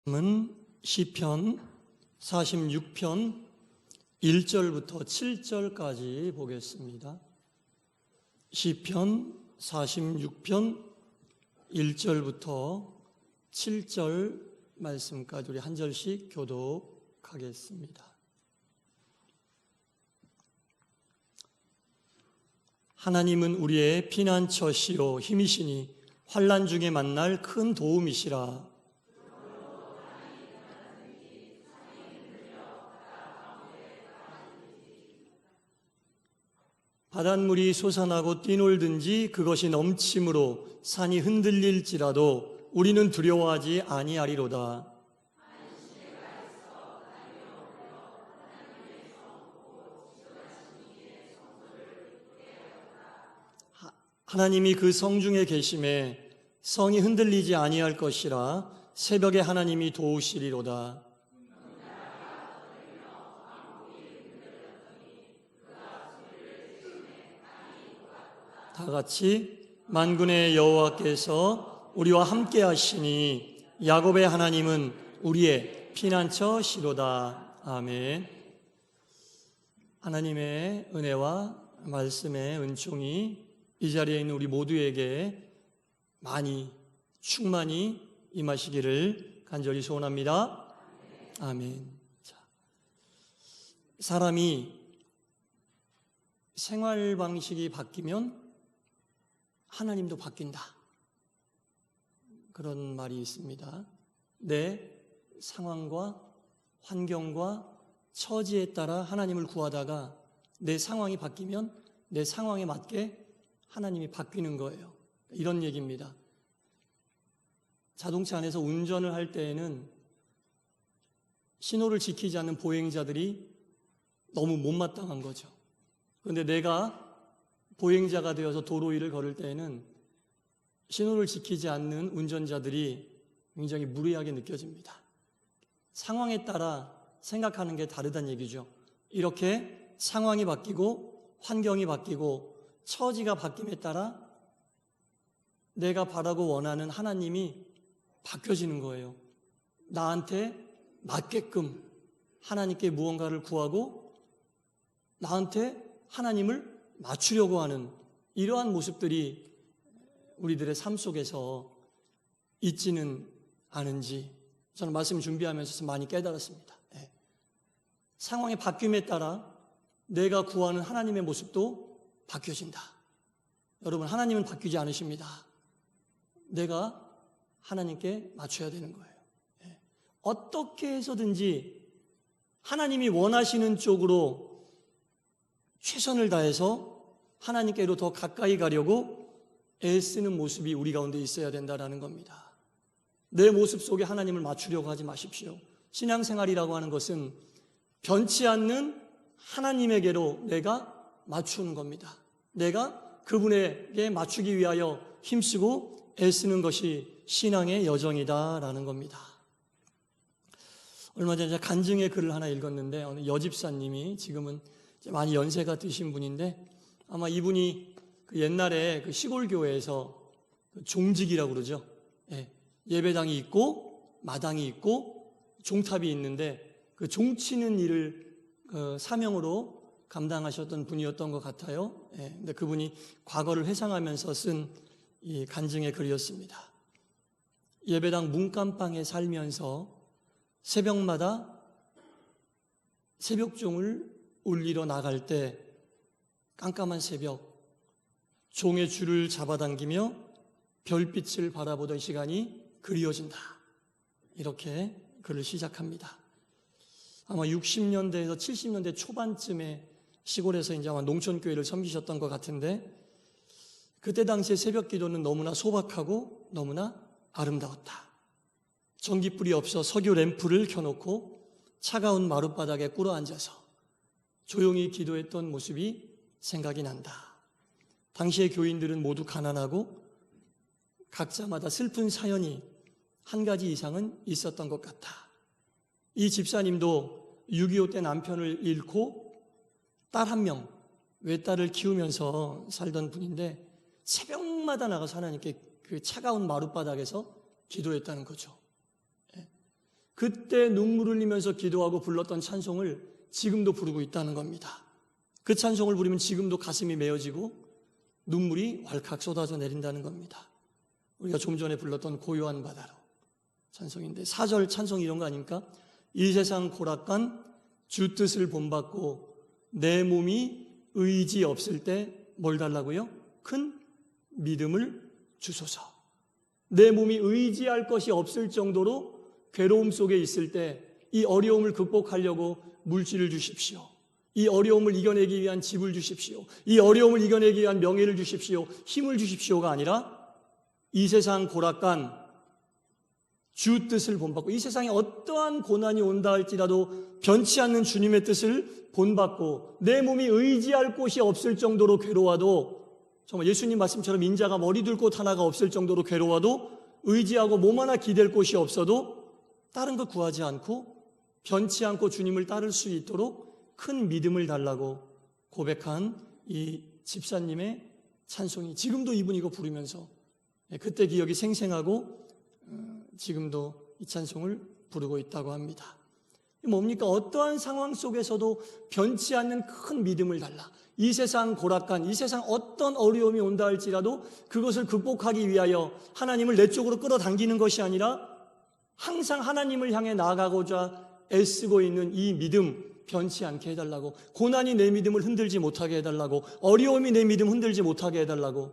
은 시편 46편 1절부터 7절까지 보겠습니다. 시편 46편 1절부터 7절 말씀까지 우리 한 절씩 교독하겠습니다. 하나님은 우리의 피난처시요 힘이시니 환난 중에 만날 큰 도움이시라. 바닷물이 솟아나고 뛰놀든지 그것이 넘침으로 산이 흔들릴지라도 우리는 두려워하지 아니하리로다. 하나님이 그 성중에 계심에 성이 흔들리지 아니할 것이라. 새벽에 하나님이 도우시리로다. 다 같이 만군의 여호와께서 우리와 함께 하시니 야곱의 하나님은 우리의 피난처시로다. 아멘. 하나님의 은혜와 말씀의 은총이 이 자리에 있는 우리 모두에게 많이 충만히 임하시기를 간절히 소원합니다. 아멘. 자, 사람이 생활 방식이 바뀌면 하나님도 바뀐다. 그런 말이 있습니다. 내 상황과 환경과 처지에 따라 하나님을 구하다가 내 상황이 바뀌면 내 상황에 맞게 하나님이 바뀌는 거예요. 이런 얘기입니다. 자동차 안에서 운전을 할 때에는 신호를 지키지 않는 보행자들이 너무 못마땅한 거죠. 그런데 내가 보행자가 되어서 도로 위를 걸을 때에는 신호를 지키지 않는 운전자들이 굉장히 무례하게 느껴집니다. 상황에 따라 생각하는 게 다르다는 얘기죠. 이렇게 상황이 바뀌고 환경이 바뀌고 처지가 바뀜에 따라 내가 바라고 원하는 하나님이 바뀌어지는 거예요. 나한테 맞게끔 하나님께 무언가를 구하고 나한테 하나님을 맞추려고 하는 이러한 모습들이 우리들의 삶 속에서 있지는 않은지 저는 말씀 준비하면서 많이 깨달았습니다. 네. 상황의 바뀜에 따라 내가 구하는 하나님의 모습도 바뀌어진다. 여러분, 하나님은 바뀌지 않으십니다. 내가 하나님께 맞춰야 되는 거예요. 네. 어떻게 해서든지 하나님이 원하시는 쪽으로 최선을 다해서 하나님께로 더 가까이 가려고 애쓰는 모습이 우리 가운데 있어야 된다는 겁니다. 내 모습 속에 하나님을 맞추려고 하지 마십시오. 신앙생활이라고 하는 것은 변치 않는 하나님에게로 내가 맞추는 겁니다. 내가 그분에게 맞추기 위하여 힘쓰고 애쓰는 것이 신앙의 여정이다라는 겁니다. 얼마 전에 간증의 글을 하나 읽었는데 어느 여집사님이 지금은 많이 연세가 드신 분인데 아마 이분이 그 옛날에 그 시골 교회에서 그 종직이라고 그러죠. 예, 예배당이 있고 마당이 있고 종탑이 있는데 그 종치는 일을 그 사명으로 감당하셨던 분이었던 것 같아요. 예, 근데 그분이 과거를 회상하면서 쓴 이 간증의 글이었습니다. 예배당 문간방에 살면서 새벽마다 새벽종을 울리러 나갈 때 깜깜한 새벽 종의 줄을 잡아당기며 별빛을 바라보던 시간이 그리워진다. 이렇게 글을 시작합니다. 아마 60년대에서 70년대 초반쯤에 시골에서 이제 아마 농촌교회를 섬기셨던 것 같은데 그때 당시에 새벽 기도는 너무나 소박하고 너무나 아름다웠다. 전깃불이 없어 석유 램프를 켜놓고 차가운 마룻바닥에 꿇어 앉아서 조용히 기도했던 모습이 생각이 난다. 당시의 교인들은 모두 가난하고 각자마다 슬픈 사연이 한 가지 이상은 있었던 것 같아. 이 집사님도 6.25 때 남편을 잃고 딸 한 명, 외딸을 키우면서 살던 분인데 새벽마다 나가서 하나님께 그 차가운 마룻바닥에서 기도했다는 거죠. 그때 눈물 흘리면서 기도하고 불렀던 찬송을 지금도 부르고 있다는 겁니다. 그 찬송을 부르면 지금도 가슴이 메어지고 눈물이 왈칵 쏟아져 내린다는 겁니다. 우리가 좀 전에 불렀던 고요한 바다로 찬송인데 4절 찬송이 이런 거 아닙니까? 이 세상 고락간 주 뜻을 본받고 내 몸이 의지 없을 때 뭘 달라고요? 큰 믿음을 주소서. 내 몸이 의지할 것이 없을 정도로 괴로움 속에 있을 때 이 어려움을 극복하려고 물질을 주십시오. 이 어려움을 이겨내기 위한 집을 주십시오. 이 어려움을 이겨내기 위한 명예를 주십시오. 힘을 주십시오가 아니라 이 세상 고락간 주 뜻을 본받고 이 세상에 어떠한 고난이 온다 할지라도 변치 않는 주님의 뜻을 본받고 내 몸이 의지할 곳이 없을 정도로 괴로워도 정말 예수님 말씀처럼 인자가 머리 둘 곳 하나가 없을 정도로 괴로워도 의지하고 몸 하나 기댈 곳이 없어도 다른 거 구하지 않고 변치 않고 주님을 따를 수 있도록 큰 믿음을 달라고 고백한 이 집사님의 찬송이 지금도 이분이 이거 부르면서 그때 기억이 생생하고 지금도 이 찬송을 부르고 있다고 합니다. 뭡니까? 어떠한 상황 속에서도 변치 않는 큰 믿음을 달라. 이 세상 고락간, 이 세상 어떤 어려움이 온다 할지라도 그것을 극복하기 위하여 하나님을 내 쪽으로 끌어당기는 것이 아니라 항상 하나님을 향해 나아가고자 애쓰고 있는 이 믿음 변치 않게 해달라고, 고난이 내 믿음을 흔들지 못하게 해달라고, 어려움이 내 믿음 흔들지 못하게 해달라고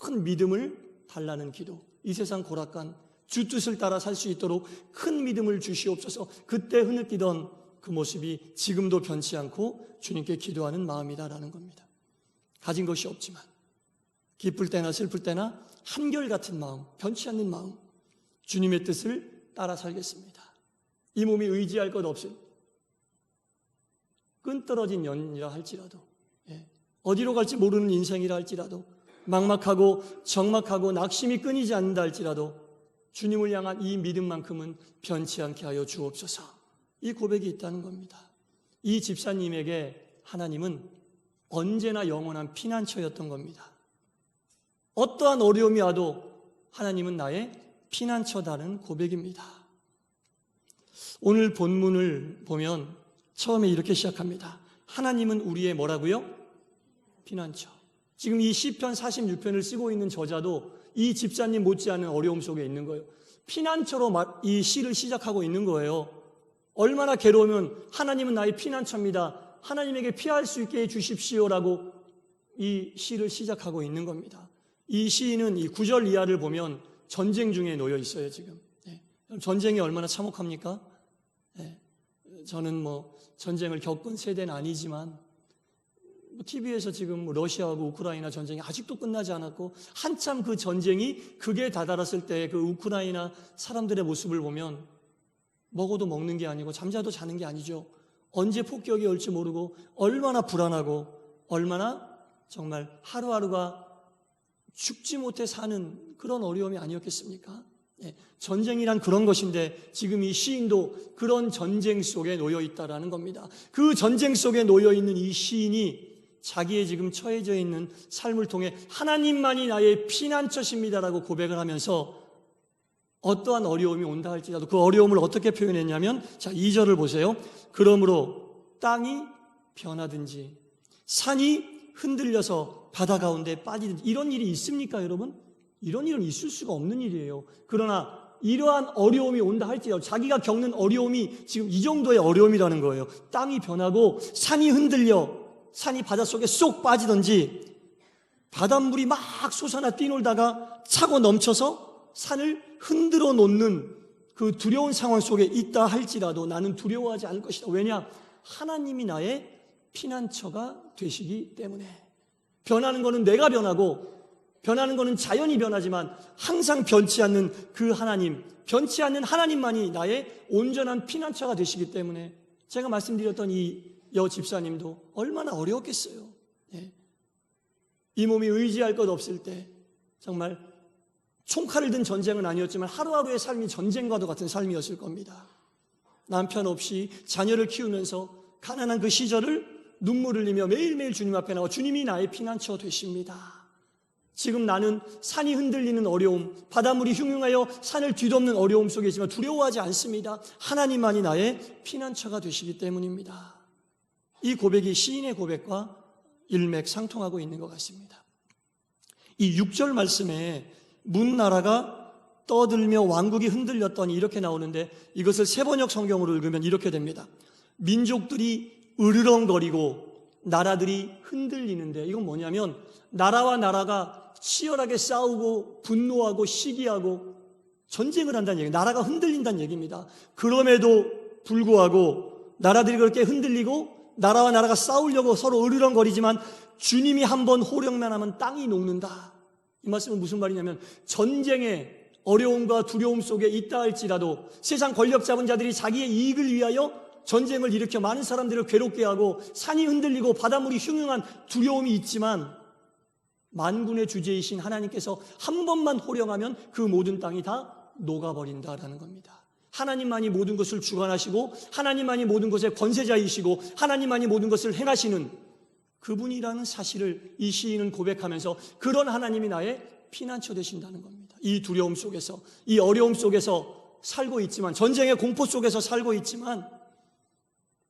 큰 믿음을 달라는 기도. 이 세상 고락간 주 뜻을 따라 살 수 있도록 큰 믿음을 주시옵소서. 그때 흐느끼던 그 모습이 지금도 변치 않고 주님께 기도하는 마음이다라는 겁니다. 가진 것이 없지만 기쁠 때나 슬플 때나 한결같은 마음, 변치 않는 마음, 주님의 뜻을 따라 살겠습니다. 이 몸이 의지할 것 없을 끈떨어진 연이라 할지라도, 어디로 갈지 모르는 인생이라 할지라도, 막막하고 적막하고 낙심이 끊이지 않는다 할지라도 주님을 향한 이 믿음만큼은 변치 않게 하여 주옵소서. 이 고백이 있다는 겁니다. 이 집사님에게 하나님은 언제나 영원한 피난처였던 겁니다. 어떠한 어려움이 와도 하나님은 나의 피난처다는 고백입니다. 오늘 본문을 보면 처음에 이렇게 시작합니다. 하나님은 우리의 뭐라고요? 피난처. 지금 이 시편 46편을 쓰고 있는 저자도 이 집사님 못지않은 어려움 속에 있는 거예요. 피난처로 이 시를 시작하고 있는 거예요. 얼마나 괴로우면 하나님은 나의 피난처입니다. 하나님에게 피할 수 있게 해주십시오라고 이 시를 시작하고 있는 겁니다. 이 시인은 이 9절 이하를 보면 전쟁 중에 놓여 있어요, 지금. 전쟁이 얼마나 참혹합니까? 저는 전쟁을 겪은 세대는 아니지만 TV에서 지금 러시아하고 우크라이나 전쟁이 아직도 끝나지 않았고 한참 그 전쟁이 극에 다다랐을 때 그 우크라이나 사람들의 모습을 보면 먹어도 먹는 게 아니고 잠자도 자는 게 아니죠. 언제 폭격이 올지 모르고 얼마나 불안하고 얼마나 정말 하루하루가 죽지 못해 사는 그런 어려움이 아니었겠습니까? 전쟁이란 그런 것인데 지금 이 시인도 그런 전쟁 속에 놓여 있다라는 겁니다. 그 전쟁 속에 놓여 있는 이 시인이 자기의 지금 처해져 있는 삶을 통해 하나님만이 나의 피난처십니다라고 고백을 하면서 어떠한 어려움이 온다 할지라도 그 어려움을 어떻게 표현했냐면, 자, 2절을 보세요. 그러므로 땅이 변하든지 산이 흔들려서 바다 가운데 빠지든지. 이런 일이 있습니까, 여러분? 이런 일은 있을 수가 없는 일이에요. 그러나 이러한 어려움이 온다 할지라도 자기가 겪는 어려움이 지금 이 정도의 어려움이라는 거예요. 땅이 변하고 산이 흔들려 산이 바닷속에 쏙 빠지든지 바닷물이 막 솟아나 뛰놀다가 차고 넘쳐서 산을 흔들어 놓는 그 두려운 상황 속에 있다 할지라도 나는 두려워하지 않을 것이다. 왜냐? 하나님이 나의 피난처가 되시기 때문에. 변하는 거는 내가 변하고 변하는 거는 자연이 변하지만 항상 변치 않는 그 하나님, 변치 않는 하나님만이 나의 온전한 피난처가 되시기 때문에 제가 말씀드렸던 이 여 집사님도 얼마나 어려웠겠어요. 이 몸이 의지할 것 없을 때 정말 총칼을 든 전쟁은 아니었지만 하루하루의 삶이 전쟁과도 같은 삶이었을 겁니다. 남편 없이 자녀를 키우면서 가난한 그 시절을 눈물 흘리며 매일매일 주님 앞에 나와 주님이 나의 피난처 되십니다. 지금 나는 산이 흔들리는 어려움, 바닷물이 흉흉하여 산을 뒤덮는 어려움 속에 있지만 두려워하지 않습니다. 하나님만이 나의 피난처가 되시기 때문입니다. 이 고백이 시인의 고백과 일맥상통하고 있는 것 같습니다. 이 6절 말씀에 문나라가 떠들며 왕국이 흔들렸더니 이렇게 나오는데, 이것을 세번역 성경으로 읽으면 이렇게 됩니다. 민족들이 으르렁거리고 나라들이 흔들리는데, 이건 뭐냐면 나라와 나라가 치열하게 싸우고 분노하고 시기하고 전쟁을 한다는 얘기예요. 나라가 흔들린다는 얘기입니다. 그럼에도 불구하고 나라들이 그렇게 흔들리고 나라와 나라가 싸우려고 서로 으르렁거리지만 주님이 한번 호령만 하면 땅이 녹는다. 이 말씀은 무슨 말이냐면, 전쟁의 어려움과 두려움 속에 있다 할지라도 세상 권력 잡은 자들이 자기의 이익을 위하여 전쟁을 일으켜 많은 사람들을 괴롭게 하고 산이 흔들리고 바닷물이 흉흉한 두려움이 있지만, 만군의 주제이신 하나님께서 한 번만 호령하면 그 모든 땅이 다 녹아버린다라는 겁니다. 하나님만이 모든 것을 주관하시고 하나님만이 모든 것의 권세자이시고 하나님만이 모든 것을 행하시는 그분이라는 사실을 이 시인은 고백하면서, 그런 하나님이 나의 피난처 되신다는 겁니다. 이 두려움 속에서, 이 어려움 속에서 살고 있지만, 전쟁의 공포 속에서 살고 있지만,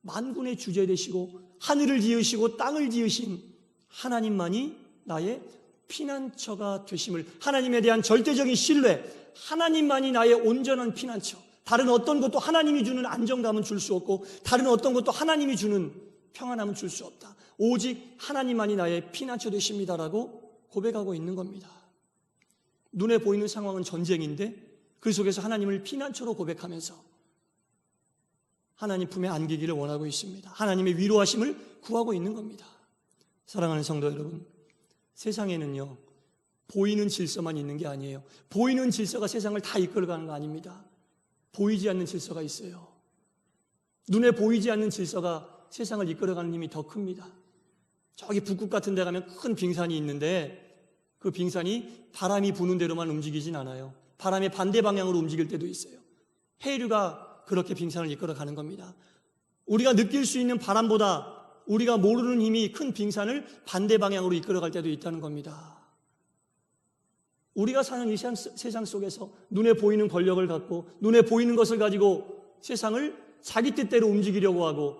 만군의 주제 되시고 하늘을 지으시고 땅을 지으신 하나님만이 나의 피난처가 되심을, 하나님에 대한 절대적인 신뢰, 하나님만이 나의 온전한 피난처, 다른 어떤 것도 하나님이 주는 안정감은 줄 수 없고 다른 어떤 것도 하나님이 주는 평안함은 줄 수 없다. 오직 하나님만이 나의 피난처 되십니다라고 고백하고 있는 겁니다. 눈에 보이는 상황은 전쟁인데 그 속에서 하나님을 피난처로 고백하면서 하나님 품에 안기기를 원하고 있습니다. 하나님의 위로하심을 구하고 있는 겁니다. 사랑하는 성도 여러분, 세상에는요, 보이는 질서만 있는 게 아니에요. 보이는 질서가 세상을 다 이끌어가는 거 아닙니다. 보이지 않는 질서가 있어요. 눈에 보이지 않는 질서가 세상을 이끌어가는 힘이 더 큽니다. 저기 북극 같은 데 가면 큰 빙산이 있는데 그 빙산이 바람이 부는 대로만 움직이진 않아요. 바람의 반대 방향으로 움직일 때도 있어요. 해류가 그렇게 빙산을 이끌어가는 겁니다. 우리가 느낄 수 있는 바람보다 우리가 모르는 힘이 큰 빙산을 반대 방향으로 이끌어갈 때도 있다는 겁니다. 우리가 사는 이 세상 속에서 눈에 보이는 권력을 갖고 눈에 보이는 것을 가지고 세상을 자기 뜻대로 움직이려고 하고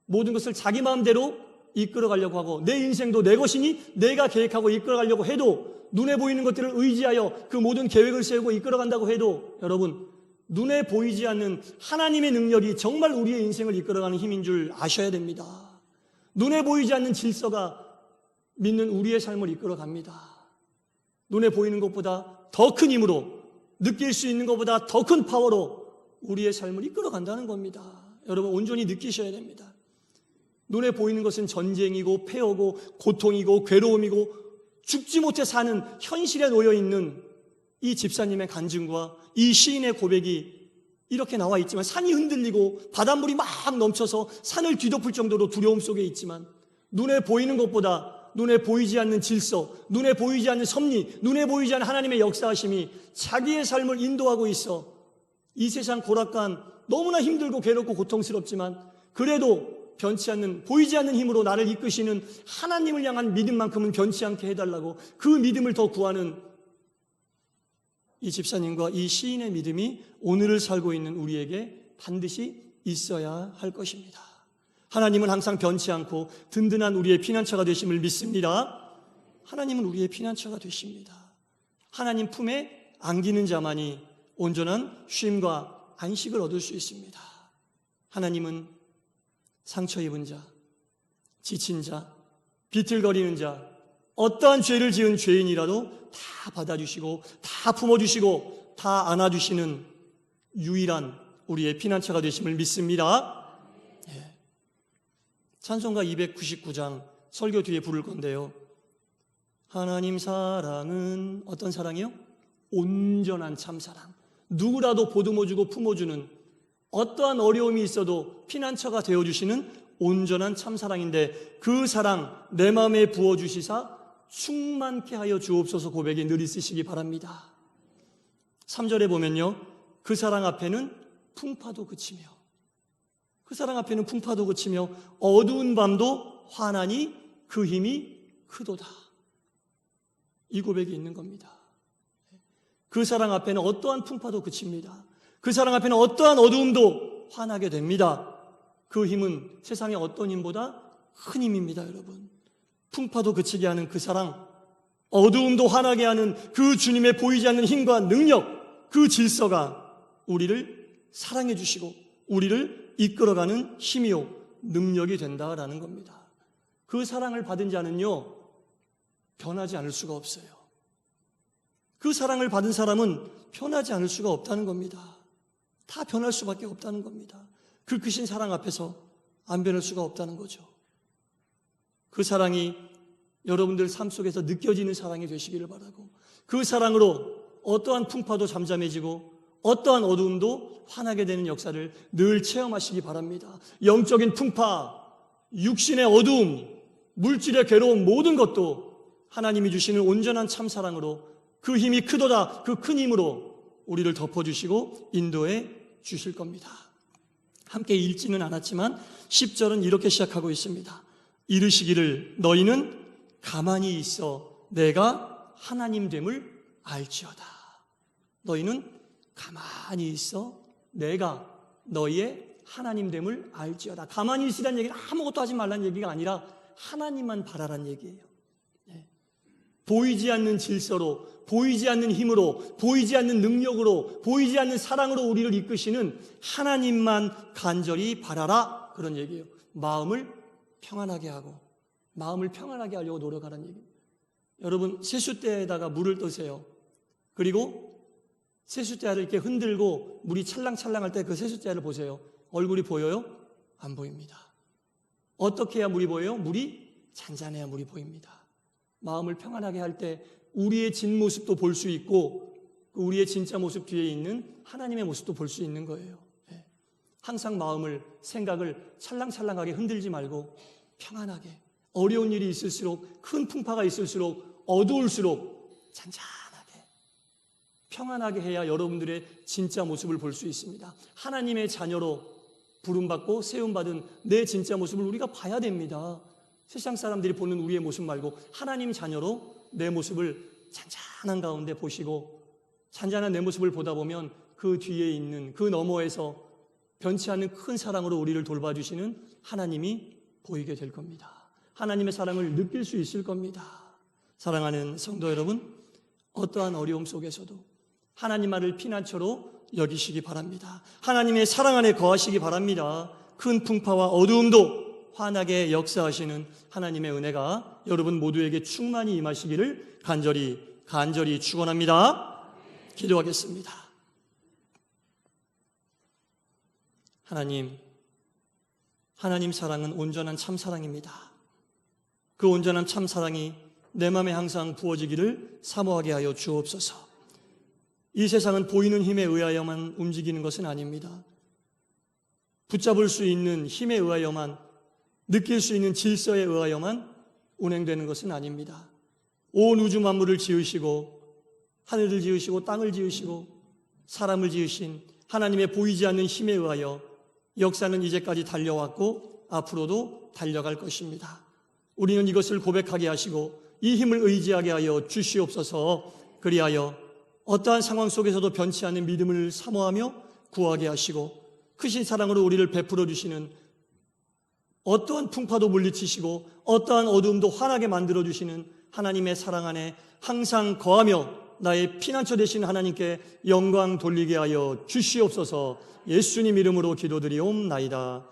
모든 것을 자기 마음대로 이끌어가려고 하고 내 인생도 내 것이니 내가 계획하고 이끌어가려고 해도 눈에 보이는 것들을 의지하여 그 모든 계획을 세우고 이끌어간다고 해도 여러분, 눈에 보이지 않는 하나님의 능력이 정말 우리의 인생을 이끌어가는 힘인 줄 아셔야 됩니다. 눈에 보이지 않는 질서가 믿는 우리의 삶을 이끌어갑니다. 눈에 보이는 것보다 더 큰 힘으로, 느낄 수 있는 것보다 더 큰 파워로 우리의 삶을 이끌어간다는 겁니다. 여러분, 온전히 느끼셔야 됩니다. 눈에 보이는 것은 전쟁이고 폐허고 고통이고 괴로움이고 죽지 못해 사는 현실에 놓여있는 이 집사님의 간증과 이 시인의 고백이 이렇게 나와 있지만, 산이 흔들리고 바닷물이 막 넘쳐서 산을 뒤덮을 정도로 두려움 속에 있지만, 눈에 보이는 것보다 눈에 보이지 않는 질서, 눈에 보이지 않는 섭리, 눈에 보이지 않는 하나님의 역사하심이 자기의 삶을 인도하고 있어 이 세상 고락간 너무나 힘들고 괴롭고 고통스럽지만 그래도 변치 않는, 보이지 않는 힘으로 나를 이끄시는 하나님을 향한 믿음만큼은 변치 않게 해달라고 그 믿음을 더 구하는 이 집사님과 이 시인의 믿음이 오늘을 살고 있는 우리에게 반드시 있어야 할 것입니다. 하나님은 항상 변치 않고 든든한 우리의 피난처가 되심을 믿습니다. 하나님은 우리의 피난처가 되십니다. 하나님 품에 안기는 자만이 온전한 쉼과 안식을 얻을 수 있습니다. 하나님은 상처 입은 자, 지친 자, 비틀거리는 자, 어떠한 죄를 지은 죄인이라도 다 받아주시고 다 품어주시고 다 안아주시는 유일한 우리의 피난처가 되심을 믿습니다. 찬송가 299장 설교 뒤에 부를 건데요, 하나님 사랑은 어떤 사랑이요? 온전한 참사랑. 누구라도 보듬어주고 품어주는, 어떠한 어려움이 있어도 피난처가 되어주시는 온전한 참사랑인데, 그 사랑 내 마음에 부어주시사 충만케 하여 주옵소서 고백이 늘 있으시기 바랍니다. 3절에 보면요, 그 사랑 앞에는 풍파도 그치며, 그 사랑 앞에는 풍파도 그치며 어두운 밤도 환하니 그 힘이 크도다. 이 고백이 있는 겁니다. 그 사랑 앞에는 어떠한 풍파도 그칩니다. 그 사랑 앞에는 어떠한 어두움도 환하게 됩니다. 그 힘은 세상의 어떤 힘보다 큰 힘입니다, 여러분. 풍파도 그치게 하는 그 사랑, 어두움도 환하게 하는 그 주님의 보이지 않는 힘과 능력, 그 질서가 우리를 사랑해 주시고 우리를 이끌어가는 힘이요 능력이 된다라는 겁니다. 그 사랑을 받은 자는요 변하지 않을 수가 없어요. 그 사랑을 받은 사람은 변하지 않을 수가 없다는 겁니다. 다 변할 수밖에 없다는 겁니다. 그 크신 사랑 앞에서 안 변할 수가 없다는 거죠. 그 사랑이 여러분들 삶 속에서 느껴지는 사랑이 되시기를 바라고, 그 사랑으로 어떠한 풍파도 잠잠해지고 어떠한 어두움도 환하게 되는 역사를 늘 체험하시기 바랍니다. 영적인 풍파, 육신의 어두움, 물질의 괴로움, 모든 것도 하나님이 주시는 온전한 참사랑으로 그 힘이 크도다, 그 큰 힘으로 우리를 덮어주시고 인도해 주실 겁니다. 함께 읽지는 않았지만 10절은 이렇게 시작하고 있습니다. 이르시기를 너희는 가만히 있어 내가 하나님 됨을 알지어다. 너희는 가만히 있어 내가 너희의 하나님 됨을 알지어다. 가만히 있으라는 얘기는 아무것도 하지 말라는 얘기가 아니라 하나님만 바라라는 얘기예요. 보이지 않는 질서로, 보이지 않는 힘으로, 보이지 않는 능력으로, 보이지 않는 사랑으로 우리를 이끄시는 하나님만 간절히 바라라, 그런 얘기예요. 마음을 평안하게 하고, 마음을 평안하게 하려고 노력하라는 얘기입니다. 여러분, 세숫대에다가 물을 떠세요. 그리고 세숫대야를 이렇게 흔들고 물이 찰랑찰랑할 때 그 세숫대야를 보세요. 얼굴이 보여요? 안 보입니다. 어떻게 해야 물이 보여요? 물이 잔잔해야 물이 보입니다. 마음을 평안하게 할 때 우리의 진 모습도 볼 수 있고 우리의 진짜 모습 뒤에 있는 하나님의 모습도 볼 수 있는 거예요. 항상 마음을, 생각을 찰랑찰랑하게 흔들지 말고 평안하게, 어려운 일이 있을수록, 큰 풍파가 있을수록, 어두울수록 잔잔하게, 평안하게 해야 여러분들의 진짜 모습을 볼 수 있습니다. 하나님의 자녀로 부름받고 세움받은 내 진짜 모습을 우리가 봐야 됩니다. 세상 사람들이 보는 우리의 모습 말고 하나님 자녀로 내 모습을 잔잔한 가운데 보시고, 잔잔한 내 모습을 보다 보면 그 뒤에 있는, 그 너머에서 변치 않는 큰 사랑으로 우리를 돌봐주시는 하나님이 보이게 될 겁니다. 하나님의 사랑을 느낄 수 있을 겁니다. 사랑하는 성도 여러분, 어떠한 어려움 속에서도 하나님만을 피난처로 여기시기 바랍니다. 하나님의 사랑 안에 거하시기 바랍니다. 큰 풍파와 어두움도 환하게 역사하시는 하나님의 은혜가 여러분 모두에게 충만히 임하시기를 간절히 축원합니다. 기도하겠습니다. 하나님 사랑은 온전한 참사랑입니다. 그 온전한 참사랑이 내 마음에 항상 부어지기를 사모하게 하여 주옵소서. 이 세상은 보이는 힘에 의하여만 움직이는 것은 아닙니다. 붙잡을 수 있는 힘에 의하여만, 느낄 수 있는 질서에 의하여만 운행되는 것은 아닙니다. 온 우주 만물을 지으시고 하늘을 지으시고 땅을 지으시고 사람을 지으신 하나님의 보이지 않는 힘에 의하여 역사는 이제까지 달려왔고 앞으로도 달려갈 것입니다. 우리는 이것을 고백하게 하시고 이 힘을 의지하게 하여 주시옵소서. 그리하여 어떠한 상황 속에서도 변치 않는 믿음을 사모하며 구하게 하시고 크신 사랑으로 우리를 베풀어 주시는, 어떠한 풍파도 물리치시고 어떠한 어두움도 환하게 만들어 주시는 하나님의 사랑 안에 항상 거하며 나의 피난처 되신 하나님께 영광 돌리게 하여 주시옵소서. 예수님 이름으로 기도드리옵나이다.